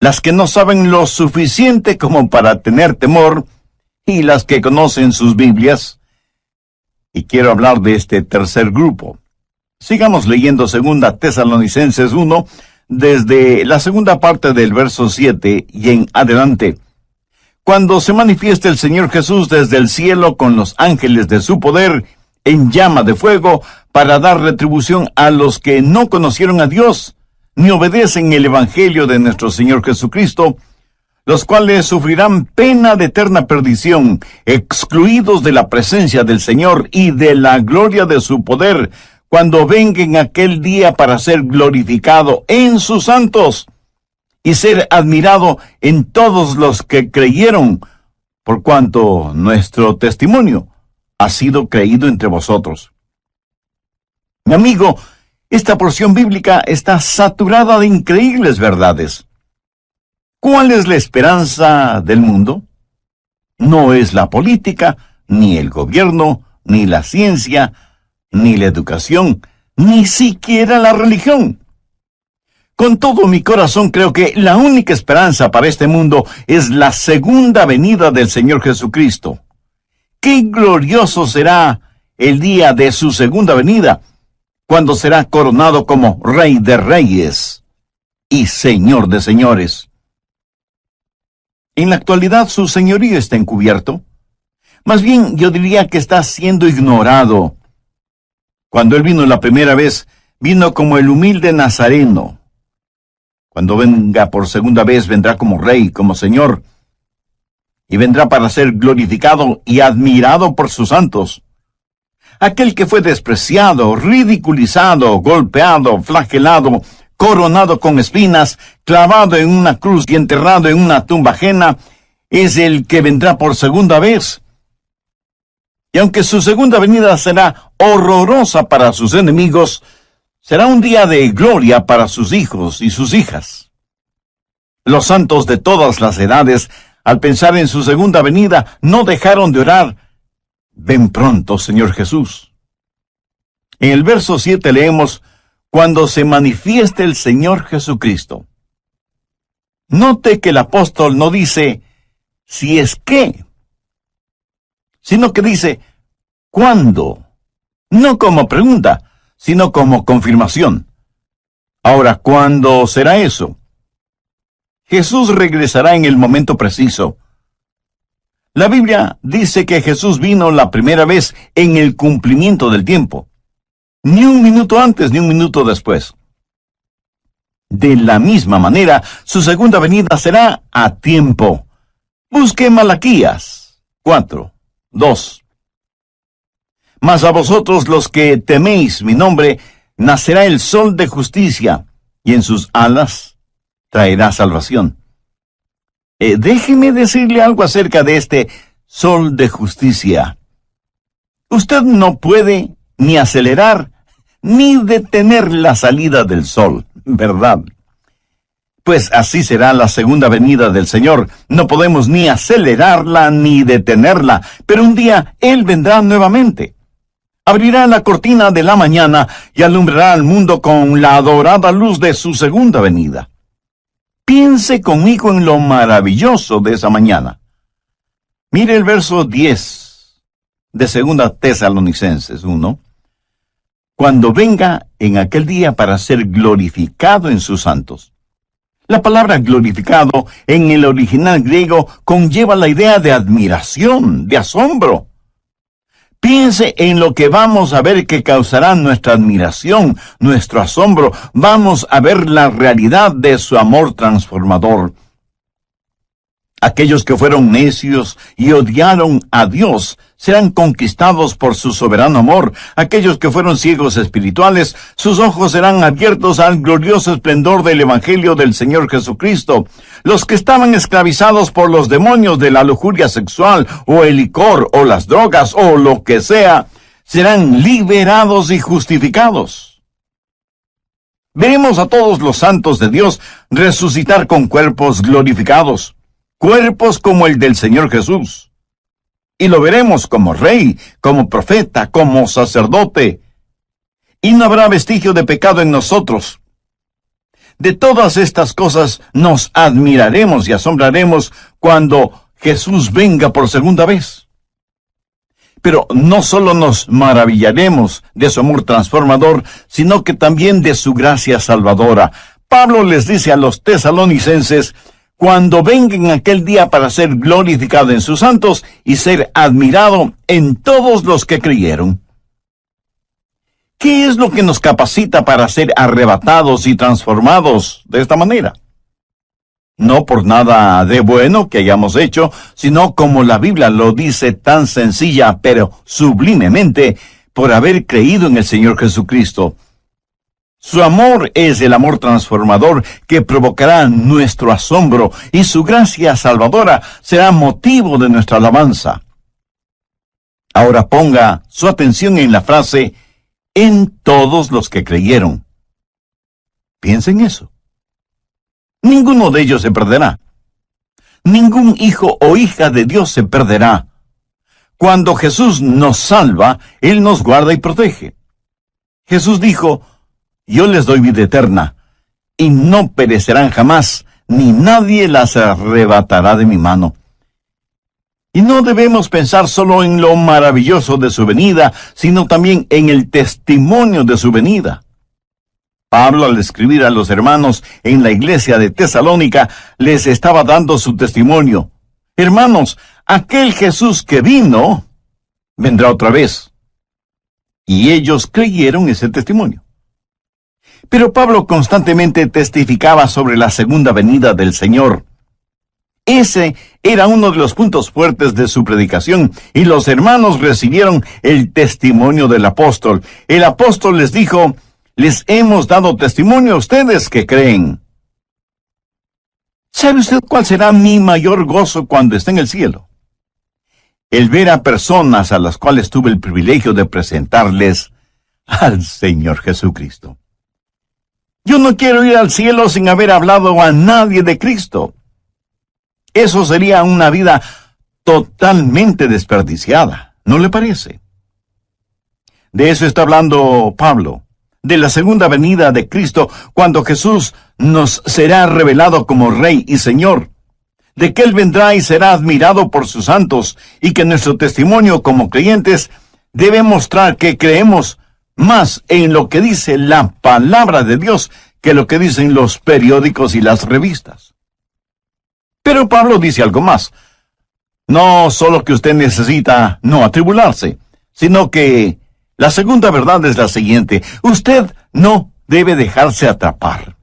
las que no saben lo suficiente como para tener temor, y las que conocen sus Biblias. Y quiero hablar de este tercer grupo. Sigamos leyendo 2 Tesalonicenses 1, desde la segunda parte del verso 7 y en adelante. Cuando se manifieste el Señor Jesús desde el cielo con los ángeles de su poder, en llama de fuego, para dar retribución a los que no conocieron a Dios, ni obedecen el Evangelio de nuestro Señor Jesucristo, los cuales sufrirán pena de eterna perdición, excluidos de la presencia del Señor y de la gloria de su poder, cuando venga en aquel día para ser glorificado en sus santos, y ser admirado en todos los que creyeron, por cuanto nuestro testimonio ha sido creído entre vosotros. Mi amigo, esta porción bíblica está saturada de increíbles verdades. ¿Cuál es la esperanza del mundo? No es la política, ni el gobierno, ni la ciencia, ni la educación, ni siquiera la religión. Con todo mi corazón creo que la única esperanza para este mundo es la segunda venida del Señor Jesucristo. ¡Qué glorioso será el día de su segunda venida, cuando será coronado como Rey de Reyes y Señor de Señores! En la actualidad su señorío está encubierto. Más bien yo diría que está siendo ignorado. Cuando Él vino la primera vez, vino como el humilde Nazareno. Cuando venga por segunda vez, vendrá como Rey, como Señor, y vendrá para ser glorificado y admirado por sus santos. Aquel que fue despreciado, ridiculizado, golpeado, flagelado, coronado con espinas, clavado en una cruz y enterrado en una tumba ajena, es el que vendrá por segunda vez. Y aunque su segunda venida será horrorosa para sus enemigos, será un día de gloria para sus hijos y sus hijas. Los santos de todas las edades, al pensar en su segunda venida, no dejaron de orar: ven pronto, Señor Jesús. En el verso 7 leemos: cuando se manifieste el Señor Jesucristo. Note que el apóstol no dice si es que, sino que dice ¿cuándo? No como pregunta, sino como confirmación. Ahora, ¿cuándo será eso? Jesús regresará en el momento preciso. La Biblia dice que Jesús vino la primera vez en el cumplimiento del tiempo. Ni un minuto antes, ni un minuto después. De la misma manera, su segunda venida será a tiempo. Busque Malaquías 4:2. Mas a vosotros los que teméis mi nombre, nacerá el sol de justicia, y en sus alas traerá salvación. Déjeme decirle algo acerca de este sol de justicia. Usted no puede ni acelerar ni detener la salida del sol, ¿verdad? Pues así será la segunda venida del Señor. No podemos ni acelerarla ni detenerla, pero un día Él vendrá nuevamente. Abrirá la cortina de la mañana y alumbrará al mundo con la adorada luz de su segunda venida. Piense conmigo en lo maravilloso de esa mañana. Mire el verso 10 de 2 Tesalonicenses 1. Cuando venga en aquel día para ser glorificado en sus santos. La palabra glorificado en el original griego conlleva la idea de admiración, de asombro. Piense en lo que vamos a ver que causará nuestra admiración, nuestro asombro. Vamos a ver la realidad de su amor transformador. Aquellos que fueron necios y odiaron a Dios serán conquistados por su soberano amor. Aquellos que fueron ciegos espirituales, sus ojos serán abiertos al glorioso esplendor del Evangelio del Señor Jesucristo. Los que estaban esclavizados por los demonios de la lujuria sexual, o el licor, o las drogas, o lo que sea, serán liberados y justificados. Veremos a todos los santos de Dios resucitar con cuerpos glorificados. Cuerpos como el del Señor Jesús. Y lo veremos como rey, como profeta, como sacerdote. Y no habrá vestigio de pecado en nosotros. De todas estas cosas nos admiraremos y asombraremos cuando Jesús venga por segunda vez. Pero no solo nos maravillaremos de su amor transformador, sino que también de su gracia salvadora. Pablo les dice a los tesalonicenses: cuando venga en aquel día para ser glorificado en sus santos y ser admirado en todos los que creyeron. ¿Qué es lo que nos capacita para ser arrebatados y transformados de esta manera? No por nada de bueno que hayamos hecho, sino como la Biblia lo dice tan sencilla pero sublimemente, por haber creído en el Señor Jesucristo. Su amor es el amor transformador que provocará nuestro asombro, y su gracia salvadora será motivo de nuestra alabanza. Ahora ponga su atención en la frase «en todos los que creyeron». Piensen en eso. Ninguno de ellos se perderá. Ningún hijo o hija de Dios se perderá. Cuando Jesús nos salva, Él nos guarda y protege. Jesús dijo: yo les doy vida eterna, y no perecerán jamás, ni nadie las arrebatará de mi mano. Y no debemos pensar solo en lo maravilloso de su venida, sino también en el testimonio de su venida. Pablo, al escribir a los hermanos en la iglesia de Tesalónica, les estaba dando su testimonio. Hermanos, aquel Jesús que vino, vendrá otra vez. Y ellos creyeron ese testimonio. Pero Pablo constantemente testificaba sobre la segunda venida del Señor. Ese era uno de los puntos fuertes de su predicación, y los hermanos recibieron el testimonio del apóstol. El apóstol les dijo: les hemos dado testimonio a ustedes que creen. ¿Sabe usted cuál será mi mayor gozo cuando esté en el cielo? El ver a personas a las cuales tuve el privilegio de presentarles al Señor Jesucristo. Yo no quiero ir al cielo sin haber hablado a nadie de Cristo. Eso sería una vida totalmente desperdiciada, ¿no le parece? De eso está hablando Pablo, de la segunda venida de Cristo, cuando Jesús nos será revelado como Rey y Señor, de que Él vendrá y será admirado por sus santos, y que nuestro testimonio como creyentes debe mostrar que creemos más en lo que dice la palabra de Dios que lo que dicen los periódicos y las revistas. Pero Pablo dice algo más. No solo que usted necesita no atribularse, sino que la segunda verdad es la siguiente: usted no debe dejarse atrapar.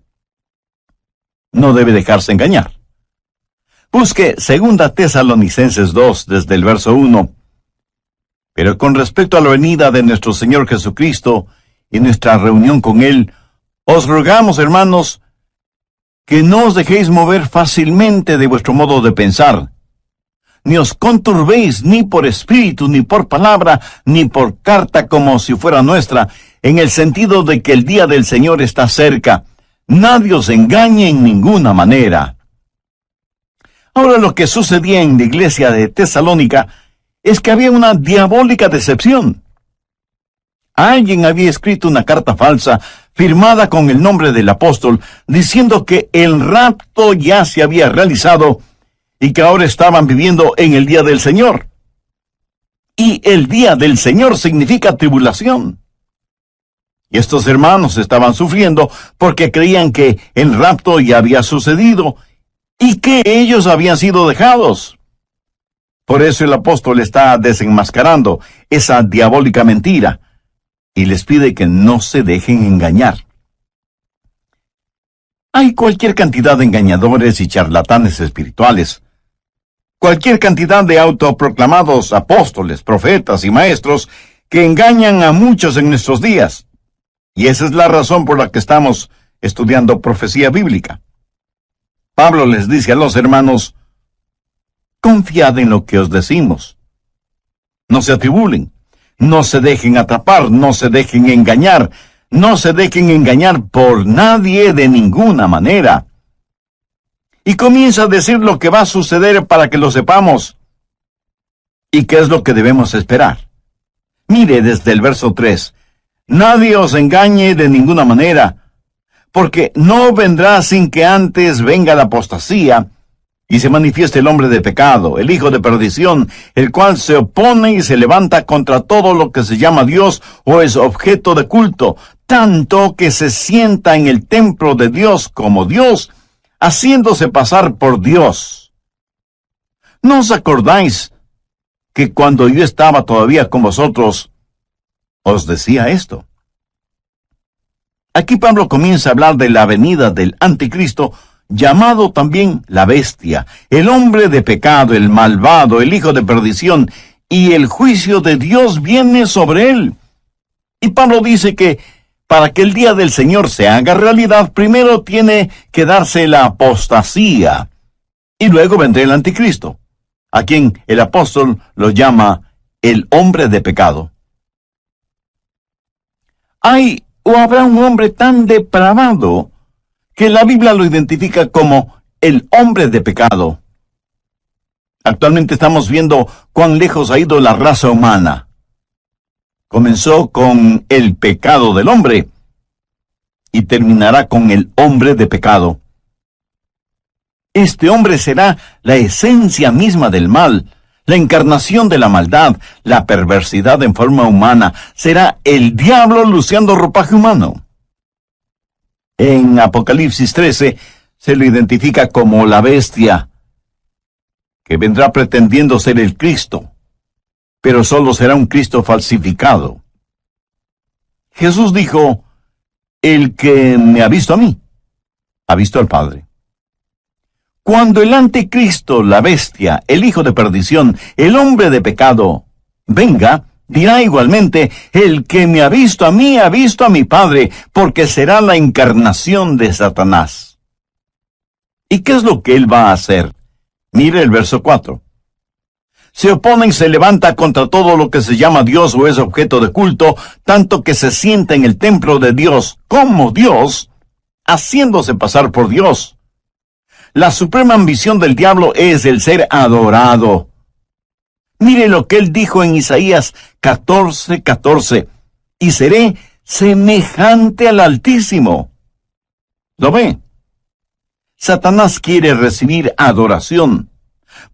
No debe dejarse engañar. Busque 2 Tesalonicenses 2 desde el verso 1. Pero con respecto a la venida de nuestro Señor Jesucristo y nuestra reunión con Él, os rogamos, hermanos, que no os dejéis mover fácilmente de vuestro modo de pensar, ni os conturbéis ni por espíritu, ni por palabra, ni por carta como si fuera nuestra, en el sentido de que el día del Señor está cerca. Nadie os engañe en ninguna manera. Ahora, lo que sucedía en la iglesia de Tesalónica es que había una diabólica decepción. Alguien había escrito una carta falsa, firmada con el nombre del apóstol, diciendo que el rapto ya se había realizado y que ahora estaban viviendo en el día del Señor. Y el día del Señor significa tribulación. Y estos hermanos estaban sufriendo porque creían que el rapto ya había sucedido y que ellos habían sido dejados. Por eso el apóstol está desenmascarando esa diabólica mentira y les pide que no se dejen engañar. Hay cualquier cantidad de engañadores y charlatanes espirituales, cualquier cantidad de autoproclamados apóstoles, profetas y maestros que engañan a muchos en nuestros días. Y esa es la razón por la que estamos estudiando profecía bíblica. Pablo les dice a los hermanos: confiad en lo que os decimos. No se atribulen, no se dejen atrapar, no se dejen engañar, no se dejen engañar por nadie de ninguna manera. Y comienza a decir lo que va a suceder para que lo sepamos. ¿Y qué es lo que debemos esperar? Mire desde el verso 3. Nadie os engañe de ninguna manera, porque no vendrá sin que antes venga la apostasía y se manifieste el hombre de pecado, el hijo de perdición, el cual se opone y se levanta contra todo lo que se llama Dios o es objeto de culto, tanto que se sienta en el templo de Dios como Dios, haciéndose pasar por Dios. ¿No os acordáis que cuando yo estaba todavía con vosotros, os decía esto? Aquí Pablo comienza a hablar de la venida del anticristo, llamado también la bestia, el hombre de pecado, el malvado, el hijo de perdición, y el juicio de Dios viene sobre él. Y Pablo dice que para que el día del Señor se haga realidad, primero tiene que darse la apostasía, y luego vendrá el anticristo, a quien el apóstol lo llama el hombre de pecado. ¿Hay o habrá un hombre tan depravado que la Biblia lo identifica como el hombre de pecado? Actualmente estamos viendo cuán lejos ha ido la raza humana. Comenzó con el pecado del hombre y terminará con el hombre de pecado. Este hombre será la esencia misma del mal, la encarnación de la maldad, la perversidad en forma humana. Será el diablo luciendo ropaje humano. En Apocalipsis 13 se lo identifica como la bestia, que vendrá pretendiendo ser el Cristo, pero solo será un Cristo falsificado. Jesús dijo: el que me ha visto a mí, ha visto al Padre. Cuando el anticristo, la bestia, el hijo de perdición, el hombre de pecado, venga, dirá igualmente: el que me ha visto a mí, ha visto a mi Padre, porque será la encarnación de Satanás. ¿Y qué es lo que él va a hacer? Mire el verso 4. Se opone y se levanta contra todo lo que se llama Dios o es objeto de culto, tanto que se sienta en el templo de Dios como Dios, haciéndose pasar por Dios. La suprema ambición del diablo es el ser adorado. Mire lo que él dijo en Isaías 14:14. Y seré semejante al Altísimo. ¿Lo ve? Satanás quiere recibir adoración.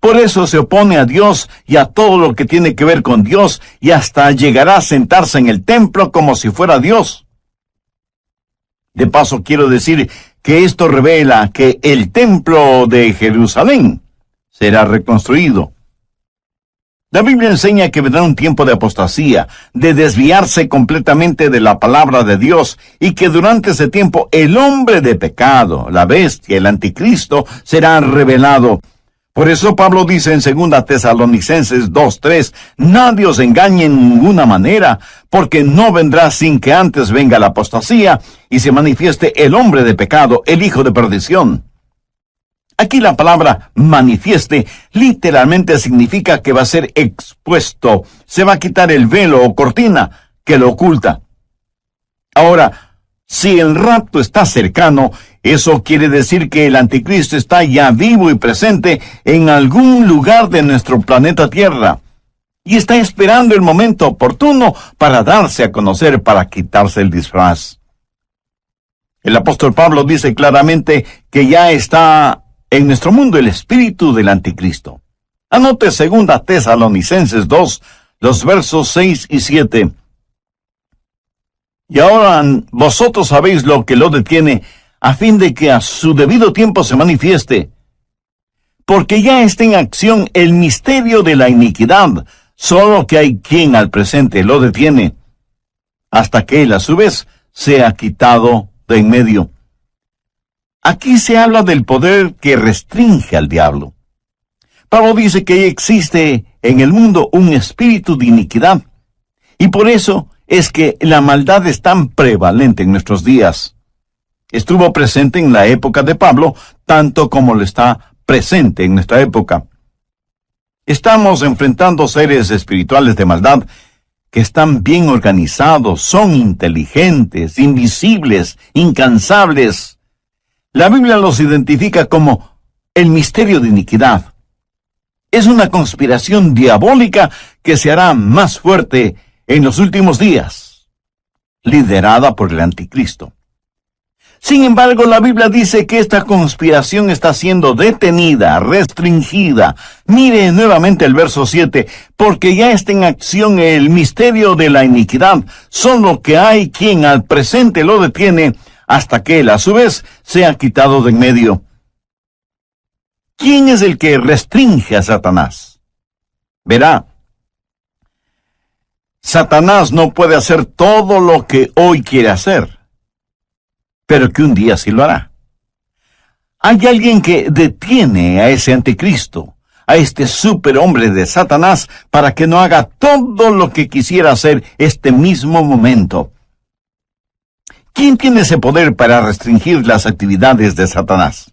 Por eso se opone a Dios y a todo lo que tiene que ver con Dios, y hasta llegará a sentarse en el templo como si fuera Dios. De paso, quiero decir que esto revela que el templo de Jerusalén será reconstruido. La Biblia enseña que vendrá un tiempo de apostasía, de desviarse completamente de la palabra de Dios, y que durante ese tiempo el hombre de pecado, la bestia, el anticristo, será revelado. Por eso Pablo dice en 2 Tesalonicenses 2:3, nadie os engañe en ninguna manera, porque no vendrá sin que antes venga la apostasía y se manifieste el hombre de pecado, el hijo de perdición. Aquí la palabra manifieste literalmente significa que va a ser expuesto, se va a quitar el velo o cortina que lo oculta. Ahora, si el rapto está cercano, eso quiere decir que el anticristo está ya vivo y presente en algún lugar de nuestro planeta Tierra, y está esperando el momento oportuno para darse a conocer, para quitarse el disfraz. El apóstol Pablo dice claramente que ya está en nuestro mundo el espíritu del anticristo. Anote 2 Tesalonicenses 2, los versos 6 y 7. Y ahora vosotros sabéis lo que lo detiene, a fin de que a su debido tiempo se manifieste. Porque ya está en acción el misterio de la iniquidad, solo que hay quien al presente lo detiene, hasta que él a su vez sea quitado de en medio. Aquí se habla del poder que restringe al diablo. Pablo dice que existe en el mundo un espíritu de iniquidad, y por eso es que la maldad es tan prevalente en nuestros días. Estuvo presente en la época de Pablo, tanto como lo está presente en nuestra época. Estamos enfrentando seres espirituales de maldad que están bien organizados, son inteligentes, invisibles, incansables. La Biblia los identifica como el misterio de iniquidad. Es una conspiración diabólica que se hará más fuerte en los últimos días, liderada por el anticristo. Sin embargo, la Biblia dice que esta conspiración está siendo detenida, restringida. Mire nuevamente el verso 7, porque ya está en acción el misterio de la iniquidad, solo que hay quien al presente lo detiene hasta que él a su vez sea quitado de en medio. ¿Quién es el que restringe a Satanás? Verá, Satanás no puede hacer todo lo que hoy quiere hacer, pero que un día sí lo hará. Hay alguien que detiene a ese anticristo, a este superhombre de Satanás, para que no haga todo lo que quisiera hacer este mismo momento. ¿Quién tiene ese poder para restringir las actividades de Satanás?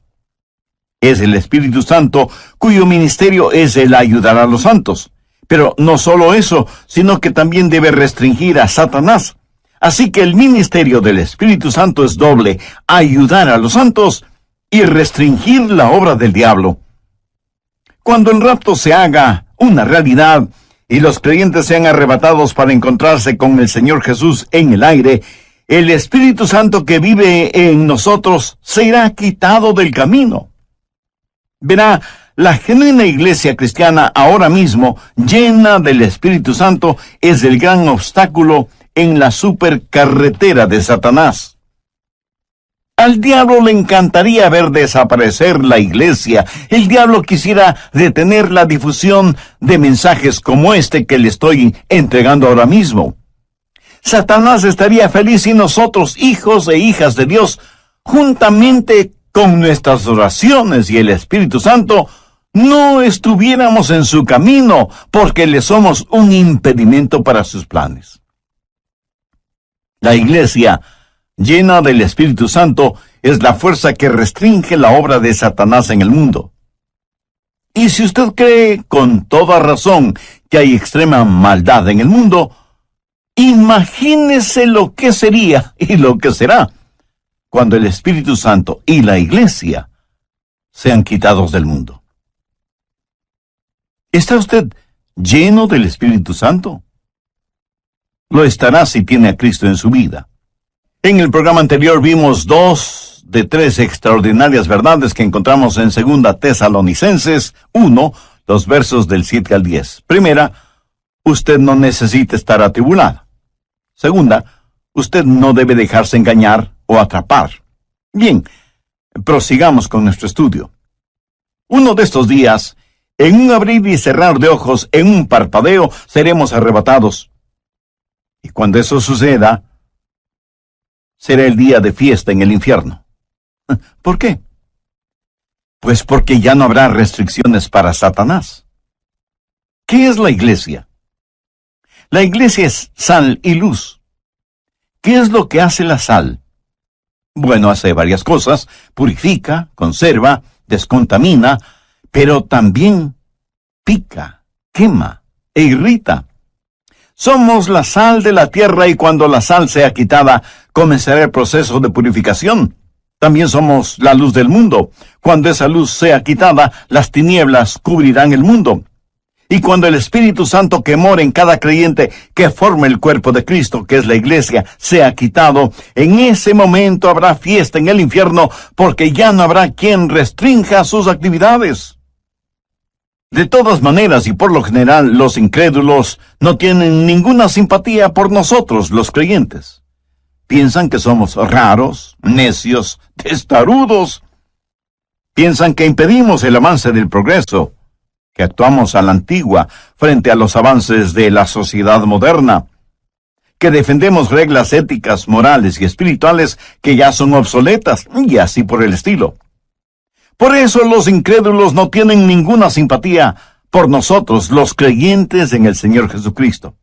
Es el Espíritu Santo, cuyo ministerio es el ayudar a los santos. Pero no solo eso, sino que también debe restringir a Satanás. Así que el ministerio del Espíritu Santo es doble: ayudar a los santos y restringir la obra del diablo. Cuando el rapto se haga una realidad y los creyentes sean arrebatados para encontrarse con el Señor Jesús en el aire, el Espíritu Santo que vive en nosotros será quitado del camino. Verá, la genuina iglesia cristiana ahora mismo, llena del Espíritu Santo, es el gran obstáculo en la supercarretera de Satanás. Al diablo le encantaría ver desaparecer la iglesia. El diablo quisiera detener la difusión de mensajes como este que le estoy entregando ahora mismo. Satanás estaría feliz si nosotros, hijos e hijas de Dios, juntamente con nuestras oraciones y el Espíritu Santo, no estuviéramos en su camino, porque le somos un impedimento para sus planes. La iglesia, llena del Espíritu Santo, es la fuerza que restringe la obra de Satanás en el mundo. Y si usted cree con toda razón que hay extrema maldad en el mundo, imagínese lo que sería y lo que será cuando el Espíritu Santo y la iglesia sean quitados del mundo. ¿Está usted lleno del Espíritu Santo? Lo estará si tiene a Cristo en su vida. En el programa anterior vimos 2 de 3 extraordinarias verdades que encontramos en 2 Tesalonicenses 1, los versos del 7 al 10. Primera, usted no necesita estar atribulado. Segunda, usted no debe dejarse engañar o atrapar. Bien, prosigamos con nuestro estudio. Uno de estos días, en un abrir y cerrar de ojos, en un parpadeo, seremos arrebatados. Y cuando eso suceda, será el día de fiesta en el infierno. ¿Por qué? Pues porque ya no habrá restricciones para Satanás. ¿Qué es la iglesia? La iglesia es sal y luz. ¿Qué es lo que hace la sal? Bueno, hace varias cosas: purifica, conserva, descontamina, pero también pica, quema e irrita. Somos la sal de la tierra, y cuando la sal sea quitada, comenzará el proceso de purificación. También somos la luz del mundo. Cuando esa luz sea quitada, las tinieblas cubrirán el mundo. Y cuando el Espíritu Santo que mora en cada creyente, que forma el cuerpo de Cristo, que es la iglesia, sea quitado, en ese momento habrá fiesta en el infierno, porque ya no habrá quien restrinja sus actividades. De todas maneras, y por lo general, los incrédulos no tienen ninguna simpatía por nosotros, los creyentes. Piensan que somos raros, necios, testarudos. Piensan que impedimos el avance del progreso, que actuamos a la antigua frente a los avances de la sociedad moderna, que defendemos reglas éticas, morales y espirituales que ya son obsoletas, y así por el estilo. Por eso los incrédulos no tienen ninguna simpatía por nosotros, los creyentes en el Señor Jesucristo.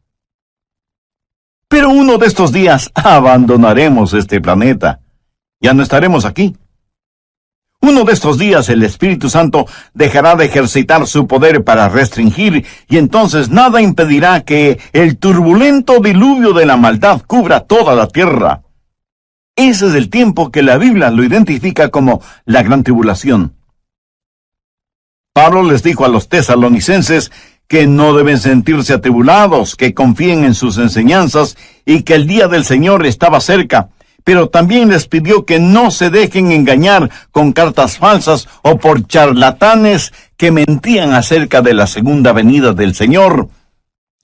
Pero uno de estos días abandonaremos este planeta. Ya no estaremos aquí. Uno de estos días el Espíritu Santo dejará de ejercitar su poder para restringir, y entonces nada impedirá que el turbulento diluvio de la maldad cubra toda la tierra. Ese es el tiempo que la Biblia lo identifica como la gran tribulación. Pablo les dijo a los tesalonicenses que no deben sentirse atribulados, que confíen en sus enseñanzas y que el día del Señor estaba cerca. pero también les pidió que no se dejen engañar con cartas falsas o por charlatanes que mentían acerca de la segunda venida del Señor,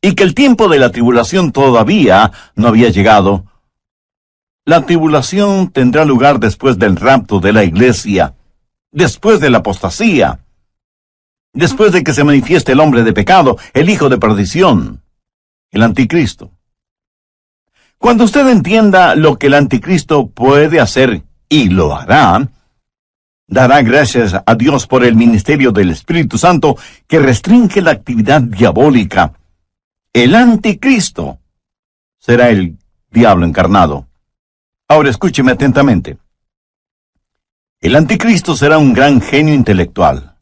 y que el tiempo de la tribulación todavía no había llegado. La tribulación tendrá lugar después del rapto de la iglesia, después de la apostasía, después de que se manifieste el hombre de pecado, el hijo de perdición, el anticristo. Cuando usted entienda lo que el anticristo puede hacer, y lo hará, dará gracias a Dios por el ministerio del Espíritu Santo que restringe la actividad diabólica. El anticristo será el diablo encarnado. Ahora escúcheme atentamente. El anticristo será un gran genio intelectual.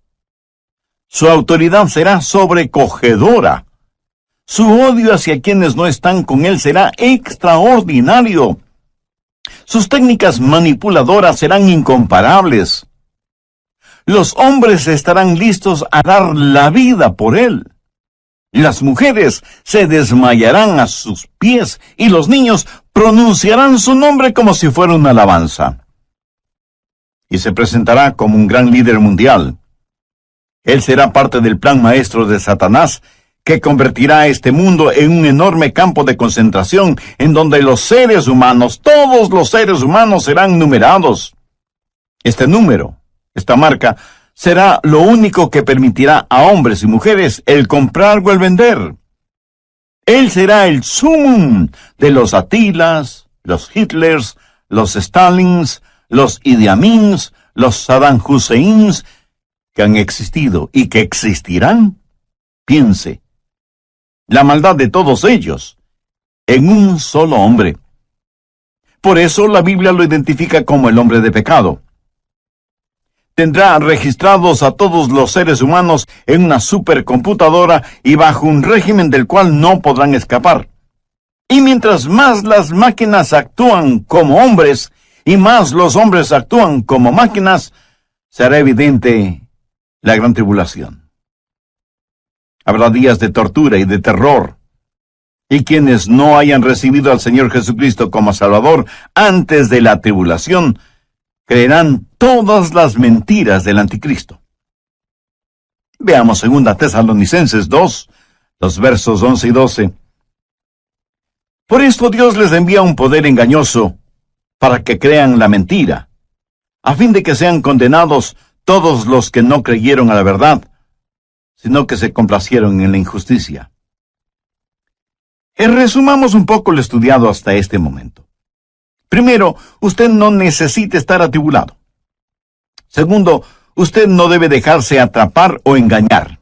Su autoridad será sobrecogedora. Su odio hacia quienes no están con él será extraordinario. Sus técnicas manipuladoras serán incomparables. Los hombres estarán listos a dar la vida por él. Las mujeres se desmayarán a sus pies y los niños pronunciarán su nombre como si fuera una alabanza. Y se presentará como un gran líder mundial. Él será parte del plan maestro de Satanás, que convertirá a este mundo en un enorme campo de concentración en donde los seres humanos, todos los seres humanos serán numerados. Este número, esta marca, será lo único que permitirá a hombres y mujeres el comprar o el vender. Él será el sumum de los Atilas, los Hitlers, los Stalins, los Idi Amins, los Saddam Husseins, que han existido y que existirán. Piense, la maldad de todos ellos en un solo hombre. Por eso la Biblia lo identifica como el hombre de pecado. Tendrá registrados a todos los seres humanos en una supercomputadora y bajo un régimen del cual no podrán escapar. Y mientras más las máquinas actúan como hombres y más los hombres actúan como máquinas, será evidente la gran tribulación. Habrá días de tortura y de terror. Y quienes no hayan recibido al Señor Jesucristo como Salvador antes de la tribulación, creerán todas las mentiras del anticristo. Veamos 2 Tesalonicenses 2, los versos 11 y 12. Por esto Dios les envía un poder engañoso para que crean la mentira, a fin de que sean condenados todos los que no creyeron a la verdad, sino que se complacieron en la injusticia. Resumamos un poco lo estudiado hasta este momento. Primero, usted no necesita estar atribulado. Segundo, usted no debe dejarse atrapar o engañar.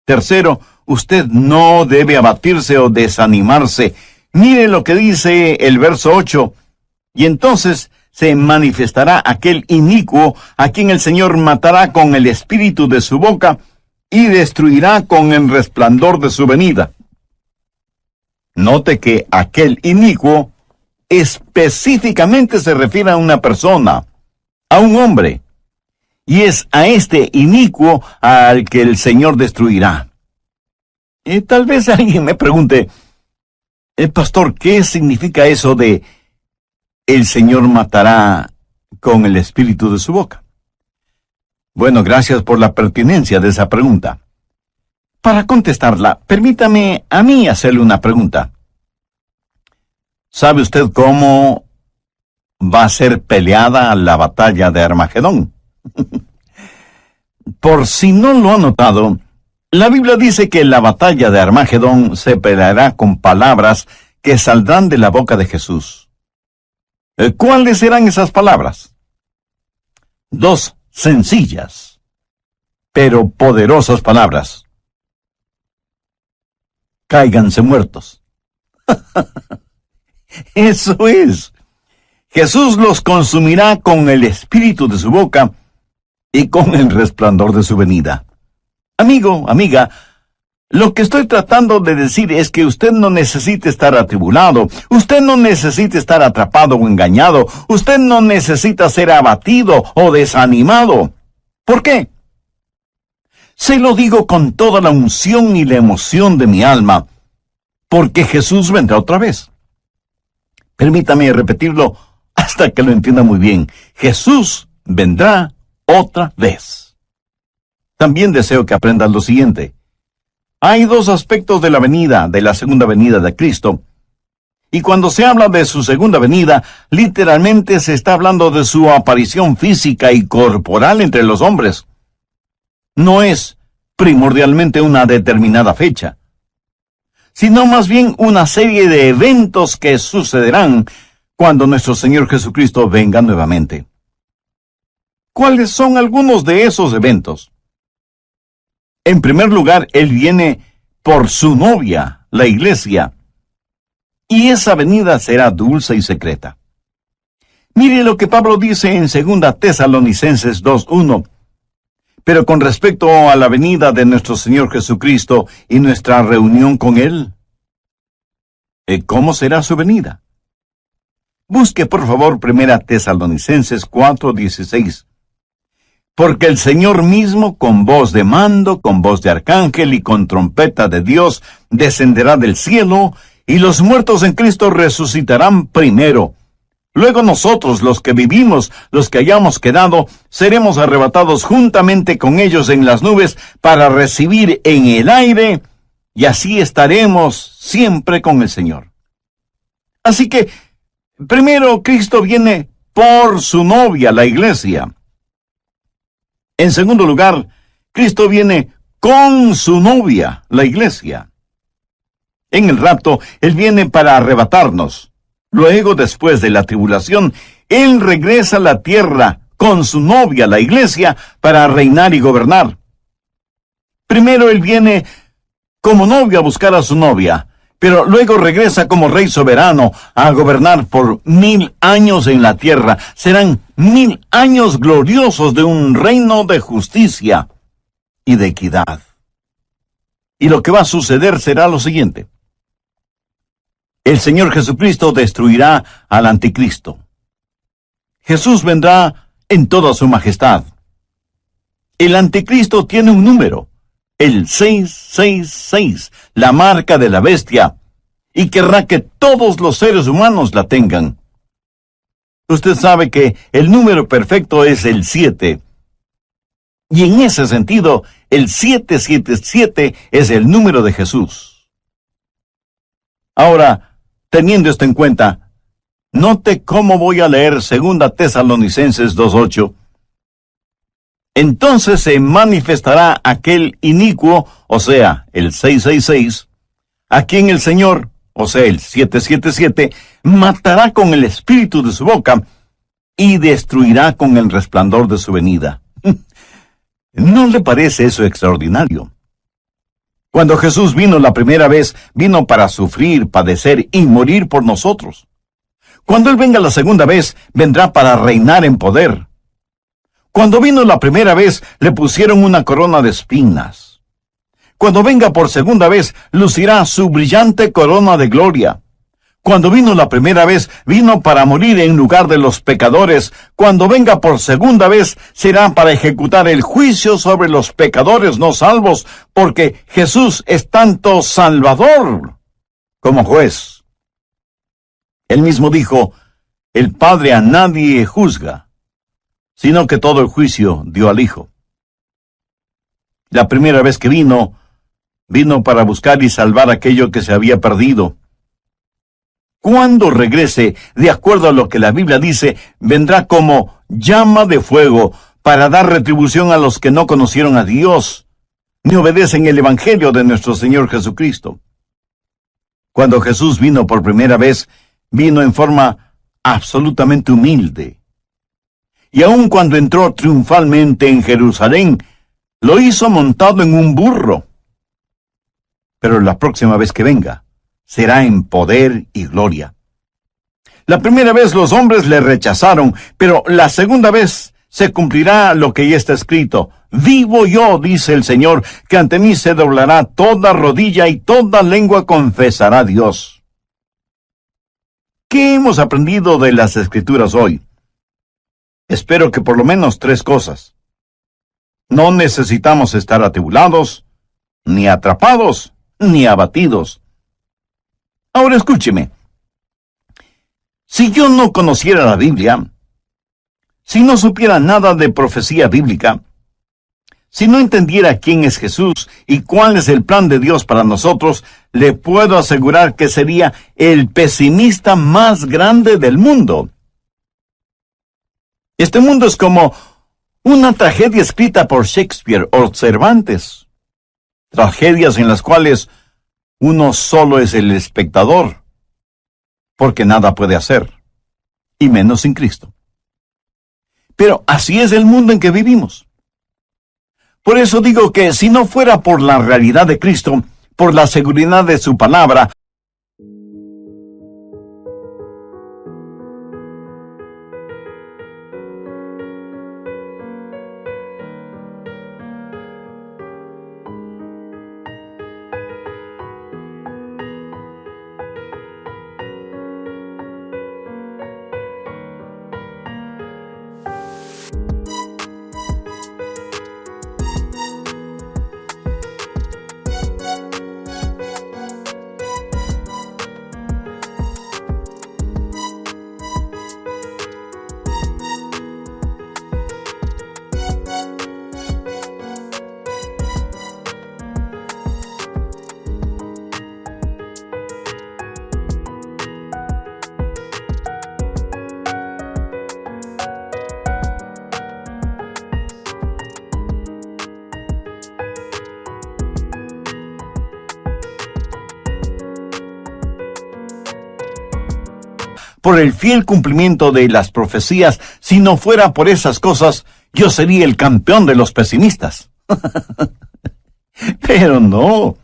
Tercero, usted no debe abatirse o desanimarse. Mire lo que dice el verso 8. Y entonces se manifestará aquel inicuo a quien el Señor matará con el espíritu de su boca y destruirá con el resplandor de su venida. Note que aquel inicuo específicamente se refiere a una persona, a un hombre, y es a este inicuo al que el Señor destruirá. Tal vez alguien me pregunte, pastor, ¿qué significa eso de el Señor matará con el espíritu de su boca? Bueno, gracias por la pertinencia de esa pregunta. Para contestarla, permítame a mí hacerle una pregunta. ¿Sabe usted cómo va a ser peleada la batalla de Armagedón? Por si no lo ha notado, la Biblia dice que la batalla de Armagedón se peleará con palabras que saldrán de la boca de Jesús. ¿Cuáles serán esas palabras? 2 sencillas, pero poderosas palabras. Cáiganse muertos. Eso es. Jesús los consumirá con el espíritu de su boca y con el resplandor de su venida. Amigo, amiga, lo que estoy tratando de decir es que usted no necesita estar atribulado, usted no necesita estar atrapado o engañado, usted no necesita ser abatido o desanimado. ¿Por qué? Se lo digo con toda la unción y la emoción de mi alma, porque Jesús vendrá otra vez. Permítame repetirlo hasta que lo entienda muy bien. Jesús vendrá otra vez. También deseo que aprendan lo siguiente. Hay dos aspectos de la segunda venida de Cristo. Y cuando se habla de su segunda venida, literalmente se está hablando de su aparición física y corporal entre los hombres. No es primordialmente una determinada fecha, sino más bien una serie de eventos que sucederán cuando nuestro Señor Jesucristo venga nuevamente. ¿Cuáles son algunos de esos eventos? En primer lugar, Él viene por su novia, la iglesia, y esa venida será dulce y secreta. Mire lo que Pablo dice en 2 Tesalonicenses 2:1. Pero con respecto a la venida de nuestro Señor Jesucristo y nuestra reunión con Él, ¿cómo será su venida? Busque por favor 1 Tesalonicenses 4:16. Porque el Señor mismo, con voz de mando, con voz de arcángel y con trompeta de Dios, descenderá del cielo, y los muertos en Cristo resucitarán primero. Luego nosotros, los que vivimos, los que hayamos quedado, seremos arrebatados juntamente con ellos en las nubes para recibir en el aire, y así estaremos siempre con el Señor. Así que, primero Cristo viene por su novia, la iglesia. En segundo lugar, Cristo viene con su novia, la iglesia. En el rapto, Él viene para arrebatarnos. Luego, después de la tribulación, Él regresa a la tierra con su novia, la iglesia, para reinar y gobernar. Primero Él viene como novio a buscar a su novia, pero luego regresa como rey soberano a gobernar por 1000 años en la tierra. Serán 1000 años gloriosos de un reino de justicia y de equidad. Y lo que va a suceder será lo siguiente. El Señor Jesucristo destruirá al anticristo. Jesús vendrá en toda su majestad. El anticristo tiene un número, el 666, la marca de la bestia, y querrá que todos los seres humanos la tengan. Usted sabe que el número perfecto es el 7. Y en ese sentido, el 777 es el número de Jesús. Ahora, teniendo esto en cuenta, note cómo voy a leer 2 Tesalonicenses 2:8. Entonces se manifestará aquel inicuo, o sea, el 666, a quien el Señor, o sea, el 777, matará con el espíritu de su boca y destruirá con el resplandor de su venida. ¿No le parece eso extraordinario? Cuando Jesús vino la primera vez, vino para sufrir, padecer y morir por nosotros. Cuando Él venga la segunda vez, vendrá para reinar en poder. Cuando vino la primera vez, le pusieron una corona de espinas. Cuando venga por segunda vez, lucirá su brillante corona de gloria. Cuando vino la primera vez, vino para morir en lugar de los pecadores. Cuando venga por segunda vez, será para ejecutar el juicio sobre los pecadores no salvos, porque Jesús es tanto Salvador como juez. Él mismo dijo, el Padre a nadie juzga, sino que todo el juicio dio al Hijo. La primera vez que vino para buscar y salvar aquello que se había perdido. Cuando regrese, de acuerdo a lo que la Biblia dice, vendrá como llama de fuego para dar retribución a los que no conocieron a Dios, ni obedecen el Evangelio de nuestro Señor Jesucristo. Cuando Jesús vino por primera vez, vino en forma absolutamente humilde. Y aun cuando entró triunfalmente en Jerusalén, lo hizo montado en un burro. Pero la próxima vez que venga, será en poder y gloria. La primera vez los hombres le rechazaron, pero la segunda vez se cumplirá lo que ya está escrito. Vivo yo, dice el Señor, que ante mí se doblará toda rodilla y toda lengua confesará a Dios. ¿Qué hemos aprendido de las Escrituras hoy? Espero que por lo menos 3 cosas. No necesitamos estar atribulados, ni atrapados, ni abatidos. Ahora escúcheme. Si yo no conociera la Biblia, si no supiera nada de profecía bíblica, si no entendiera quién es Jesús y cuál es el plan de Dios para nosotros, le puedo asegurar que sería el pesimista más grande del mundo. Este mundo es como una tragedia escrita por Shakespeare o Cervantes. Tragedias en las cuales uno solo es el espectador, porque nada puede hacer, y menos sin Cristo. Pero así es el mundo en que vivimos. Por eso digo que si no fuera por la realidad de Cristo, por la seguridad de su palabra, por el fiel cumplimiento de las profecías, si no fuera por esas cosas, yo sería el campeón de los pesimistas. Pero no.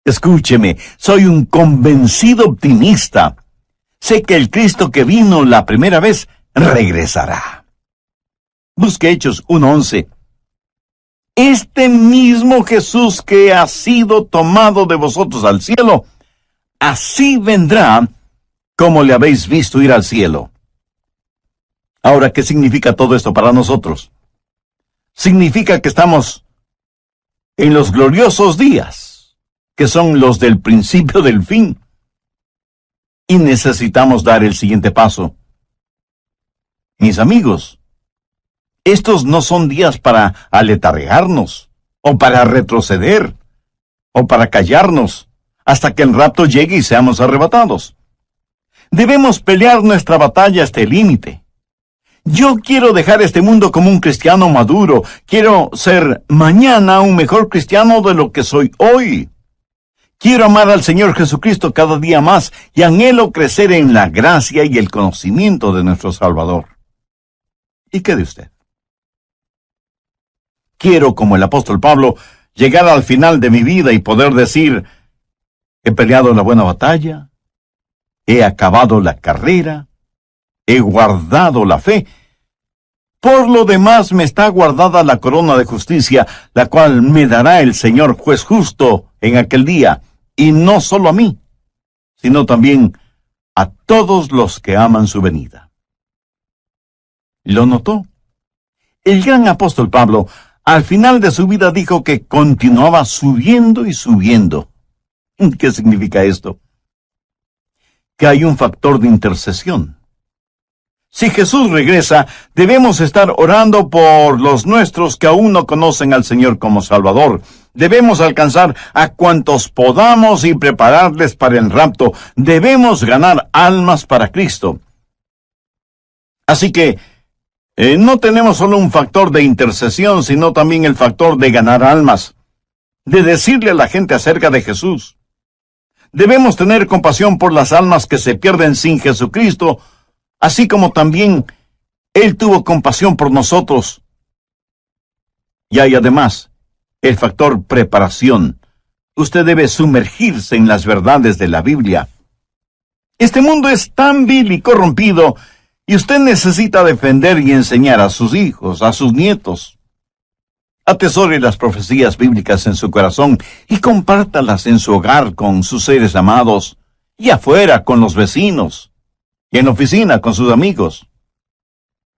Escúcheme, soy un convencido optimista. Sé que el Cristo que vino la primera vez regresará. Busque Hechos 1:11. Este mismo Jesús que ha sido tomado de vosotros al cielo, así vendrá como le habéis visto ir al cielo. Ahora, ¿qué significa todo esto para nosotros? Significa que estamos en los gloriosos días, que son los del principio del fin, y necesitamos dar el siguiente paso. Mis amigos, estos no son días para aletargarnos, o para retroceder, o para callarnos, hasta que el rapto llegue y seamos arrebatados. Debemos pelear nuestra batalla hasta el límite. Yo quiero dejar este mundo como un cristiano maduro. Quiero ser mañana un mejor cristiano de lo que soy hoy. Quiero amar al Señor Jesucristo cada día más y anhelo crecer en la gracia y el conocimiento de nuestro Salvador. ¿Y qué de usted? Quiero, como el apóstol Pablo, llegar al final de mi vida y poder decir: he peleado la buena batalla, he acabado la carrera, he guardado la fe. Por lo demás me está guardada la corona de justicia, la cual me dará el Señor juez justo en aquel día, y no solo a mí, sino también a todos los que aman su venida. ¿Lo notó? El gran apóstol Pablo, al final de su vida, dijo que continuaba subiendo y subiendo. ¿Qué significa esto? Que hay un factor de intercesión. Si Jesús regresa, debemos estar orando por los nuestros que aún no conocen al Señor como Salvador. Debemos alcanzar a cuantos podamos y prepararles para el rapto. Debemos ganar almas para Cristo. Así que, no tenemos solo un factor de intercesión, sino también el factor de ganar almas, de decirle a la gente acerca de Jesús. Debemos tener compasión por las almas que se pierden sin Jesucristo, así como también Él tuvo compasión por nosotros. Y hay además el factor preparación. Usted debe sumergirse en las verdades de la Biblia. Este mundo es tan vil y corrompido, y usted necesita defender y enseñar a sus hijos, a sus nietos. Atesore las profecías bíblicas en su corazón y compártalas en su hogar con sus seres amados, y afuera con los vecinos, y en la oficina con sus amigos.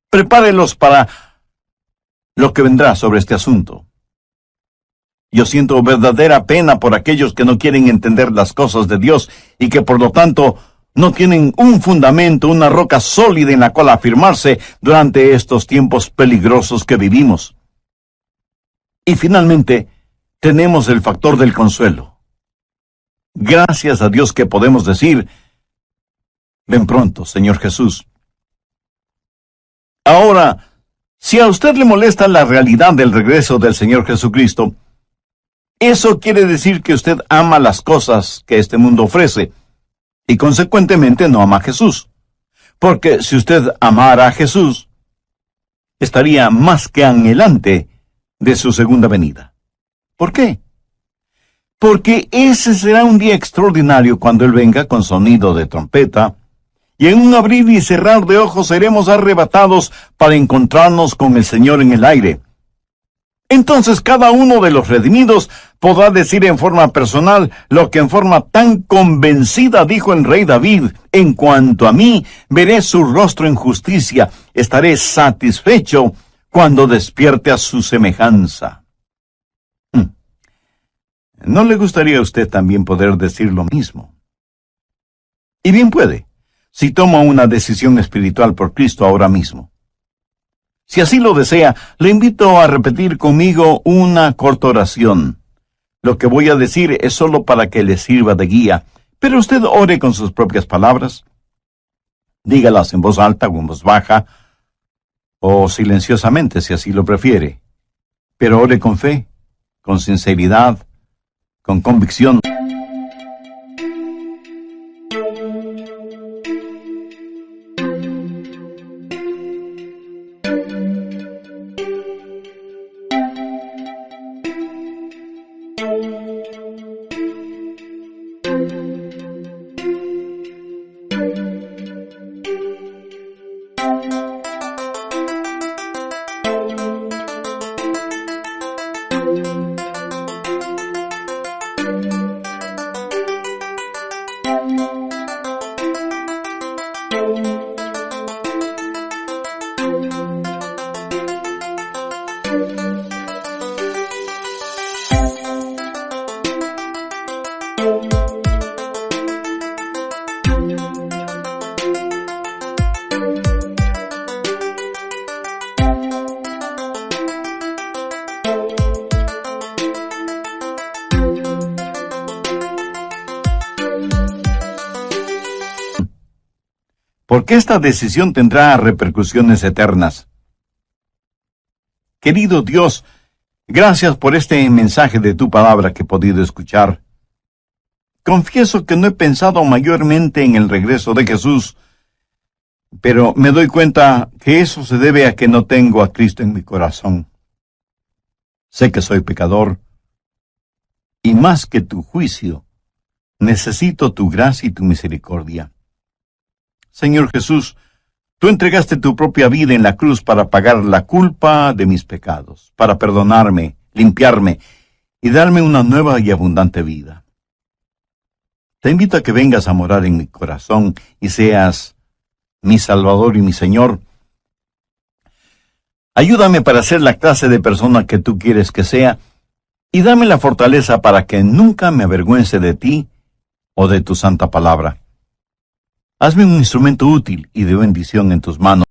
Prepárelos para lo que vendrá sobre este asunto. Yo siento verdadera pena por aquellos que no quieren entender las cosas de Dios y que por lo tanto No tienen un fundamento, una roca sólida en la cual afirmarse durante estos tiempos peligrosos que vivimos. Y finalmente, tenemos el factor del consuelo. Gracias a Dios que podemos decir: ven pronto, Señor Jesús. Ahora, si a usted le molesta la realidad del regreso del Señor Jesucristo, eso quiere decir que usted ama las cosas que este mundo ofrece, y consecuentemente no ama a Jesús. Porque si usted amara a Jesús, estaría más que anhelante de su segunda venida. ¿Por qué? Porque ese será un día extraordinario cuando Él venga con sonido de trompeta, y en un abrir y cerrar de ojos seremos arrebatados para encontrarnos con el Señor en el aire. Entonces cada uno de los redimidos podrá decir en forma personal lo que en forma tan convencida dijo el rey David: en cuanto a mí, veré su rostro en justicia, estaré satisfecho cuando despierte a su semejanza. ¿No le gustaría a usted también poder decir lo mismo? Y bien puede, si toma una decisión espiritual por Cristo ahora mismo. Si así lo desea, le invito a repetir conmigo una corta oración. Lo que voy a decir es solo para que le sirva de guía, pero usted ore con sus propias palabras. Dígalas en voz alta o en voz baja, o silenciosamente si así lo prefiere. Pero ore con fe, con sinceridad, con convicción. Porque esta decisión tendrá repercusiones eternas. Querido Dios, gracias por este mensaje de tu palabra que he podido escuchar. Confieso que no he pensado mayormente en el regreso de Jesús, pero me doy cuenta que eso se debe a que no tengo a Cristo en mi corazón. Sé que soy pecador, y más que tu juicio, necesito tu gracia y tu misericordia. Señor Jesús, tú entregaste tu propia vida en la cruz para pagar la culpa de mis pecados, para perdonarme, limpiarme y darme una nueva y abundante vida. Te invito a que vengas a morar en mi corazón y seas mi Salvador y mi Señor. Ayúdame para ser la clase de persona que tú quieres que sea y dame la fortaleza para que nunca me avergüence de ti o de tu santa palabra. Hazme un instrumento útil y de bendición en tus manos.